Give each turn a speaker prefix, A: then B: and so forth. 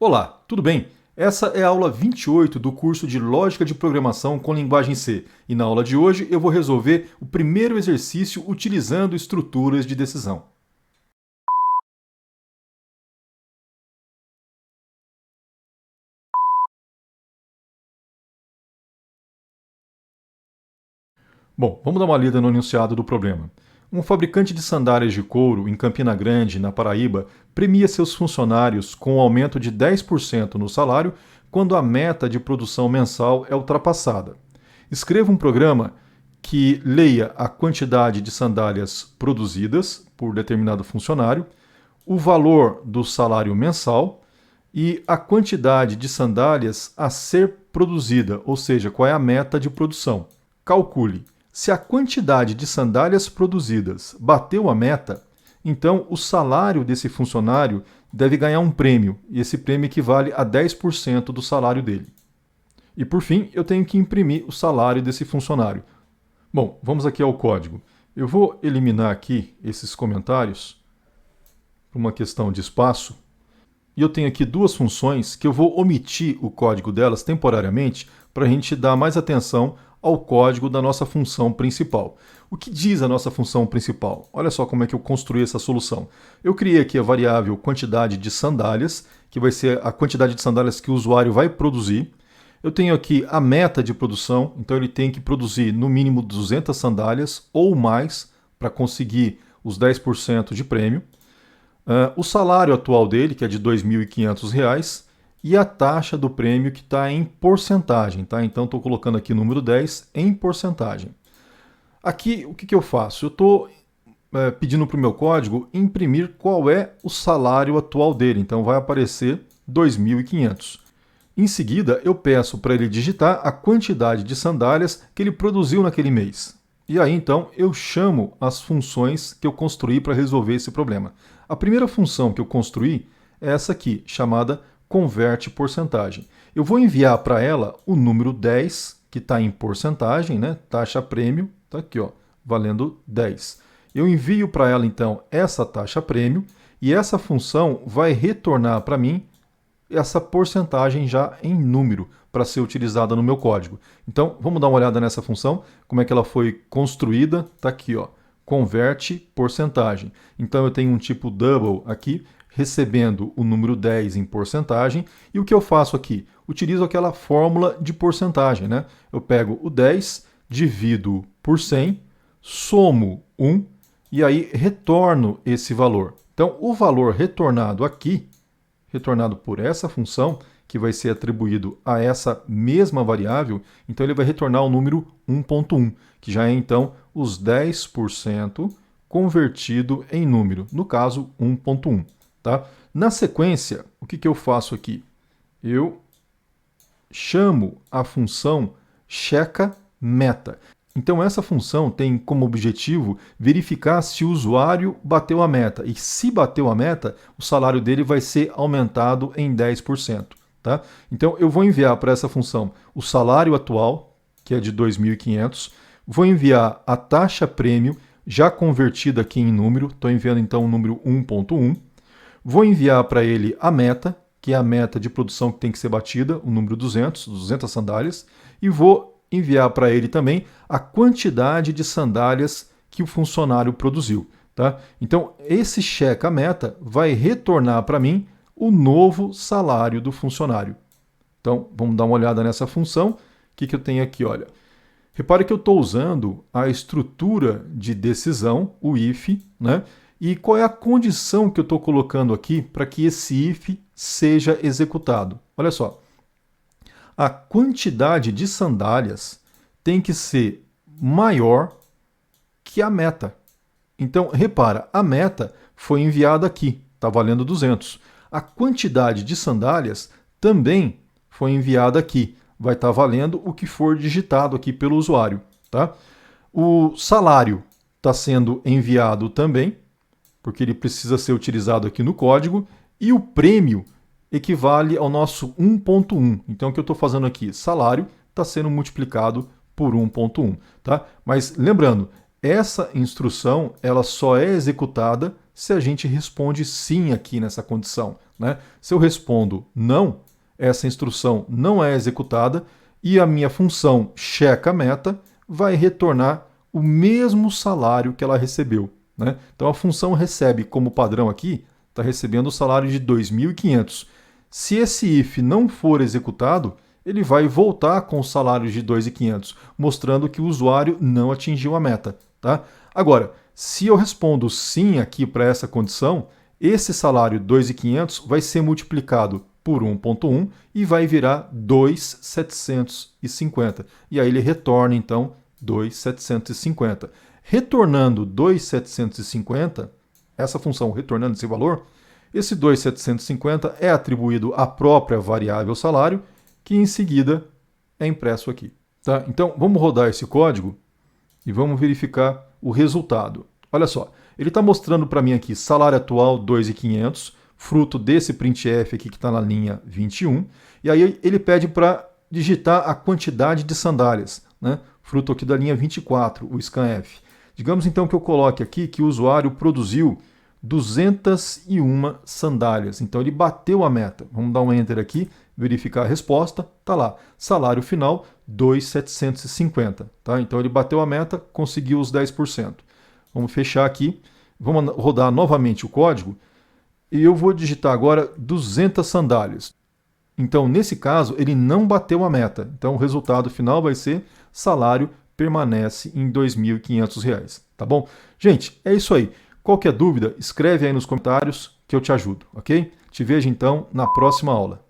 A: Olá, tudo bem? Essa é a aula 28 do curso de Lógica de Programação com Linguagem C, e na aula de hoje eu vou resolver o primeiro exercício utilizando estruturas de decisão. Bom, vamos dar uma lida no enunciado do problema. Um fabricante de sandálias de couro em Campina Grande, na Paraíba, premia seus funcionários com um aumento de 10% no salário quando a meta de produção mensal é ultrapassada. Escreva um programa que leia a quantidade de sandálias produzidas por determinado funcionário, o valor do salário mensal e a quantidade de sandálias a ser produzida, ou seja, qual é a meta de produção. Calcule. Se a quantidade de sandálias produzidas bateu a meta, então o salário desse funcionário deve ganhar um prêmio, e esse prêmio equivale a 10% do salário dele. E por fim, eu tenho que imprimir o salário desse funcionário. Bom, vamos aqui ao código. Eu vou eliminar aqui esses comentários por uma questão de espaço. E eu tenho aqui duas funções que eu vou omitir o código delas temporariamente para a gente dar mais atenção ao código da nossa função principal. O que diz a nossa função principal? Olha só como é que eu construí essa solução. Eu criei aqui a variável quantidade de sandálias, que vai ser a quantidade de sandálias que o usuário vai produzir. Eu tenho aqui a meta de produção, então ele tem que produzir no mínimo 200 sandálias ou mais para conseguir os 10% de prêmio. O salário atual dele, que é de R$ 2.500, e a taxa do prêmio que está em porcentagem. Tá? Então estou colocando aqui o número 10 em porcentagem. Aqui o que eu faço? Eu estou pedindo para o meu código imprimir qual é o salário atual dele. Então vai aparecer 2.500. Em seguida, eu peço para ele digitar a quantidade de sandálias que ele produziu naquele mês. E aí, então, eu chamo as funções que eu construí para resolver esse problema. A primeira função que eu construí é essa aqui, chamada converte porcentagem. Eu vou enviar para ela o número 10, que está em porcentagem, né? Taxa prêmio, está aqui, ó, valendo 10. Eu envio para ela, então, essa taxa prêmio, e essa função vai retornar para mim essa porcentagem já em número para ser utilizada no meu código. Então, vamos dar uma olhada nessa função, como é que ela foi construída. Está aqui, ó, converte porcentagem. Então, eu tenho um tipo double aqui, recebendo o número 10 em porcentagem. E o que eu faço aqui? Utilizo aquela fórmula de porcentagem, né? Eu pego o 10, divido por 100, somo 1 e aí retorno esse valor. Então, o valor retornado aqui, retornado por essa função, que vai ser atribuído a essa mesma variável, então ele vai retornar o número 1.1, que já é então os 10% convertido em número, no caso 1.1. Tá? Na sequência, o que eu faço aqui? Eu chamo a função checa-meta. Então essa função tem como objetivo verificar se o usuário bateu a meta. E se bateu a meta, o salário dele vai ser aumentado em 10%. Tá? Então eu vou enviar para essa função o salário atual, que é de 2.500. Vou enviar a taxa prêmio, já convertida aqui em número. Estou enviando então o número 1.1. Vou enviar para ele a meta, que é a meta de produção que tem que ser batida, o número 200 sandálias. E vou enviar para ele também a quantidade de sandálias que o funcionário produziu. Tá? Então, esse checa-meta vai retornar para mim o novo salário do funcionário. Então, vamos dar uma olhada nessa função. O que eu tenho aqui? Olha, repare que eu estou usando a estrutura de decisão, o if, né? E qual é a condição que eu estou colocando aqui para que esse if seja executado? Olha só. A quantidade de sandálias tem que ser maior que a meta. Então, repara, a meta foi enviada aqui, está valendo 200. A quantidade de sandálias também foi enviada aqui, vai estar valendo o que for digitado aqui pelo usuário. Tá? O salário está sendo enviado também, porque ele precisa ser utilizado aqui no código, e o prêmio equivale ao nosso 1.1. Então, o que eu estou fazendo aqui? Salário está sendo multiplicado por 1.1. Tá? Mas, lembrando, essa instrução ela só é executada se a gente responde sim aqui nessa condição. né? Se eu respondo não, essa instrução não é executada e a minha função checa a meta vai retornar o mesmo salário que ela recebeu, né? Então a função recebe como padrão aqui, está recebendo o salário de 2.500. Se esse if não for executado, ele vai voltar com o salário de 2.500, mostrando que o usuário não atingiu a meta, tá? Agora, se eu respondo sim aqui para essa condição, esse salário 2.500 vai ser multiplicado por 1.1 e vai virar 2.750. E aí ele retorna, então, 2.750. Retornando 2.750, essa função retornando esse valor, esse 2.750 é atribuído à própria variável salário, que em seguida é impresso aqui. Tá? Então, vamos rodar esse código e vamos verificar o resultado. Olha só, ele está mostrando para mim aqui salário atual 2.500, fruto desse printf aqui que está na linha 21, e aí ele pede para digitar a quantidade de sandálias, né? Fruto aqui da linha 24, o scanf. Digamos então que eu coloque aqui que o usuário produziu 201 sandálias, então ele bateu a meta. Vamos dar um enter aqui, verificar a resposta, tá lá, salário final 2.750, tá? Então ele bateu a meta, conseguiu os 10%. Vamos fechar aqui, vamos rodar novamente o código e eu vou digitar agora 200 sandálias. Então, nesse caso, ele não bateu a meta. Então, o resultado final vai ser salário permanece em R$ 2.500, tá bom? Gente, é isso aí. Qualquer dúvida, escreve aí nos comentários que eu te ajudo, ok? Te vejo então na próxima aula.